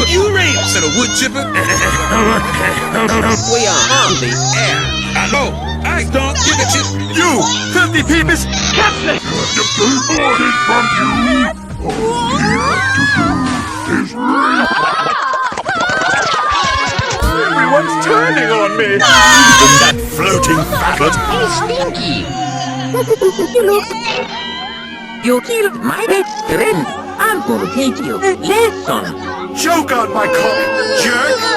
you rain, said a wood chipper. We are on the air. I know. I don't give a shit. You, filthy peepers! Have to be ordered from you. All you have to do is Everyone's turning on me! Even that floating faggot! Hey, Stinky! You killed my best friend. I'm gonna teach you a lesson. Joke on my cock, jerk!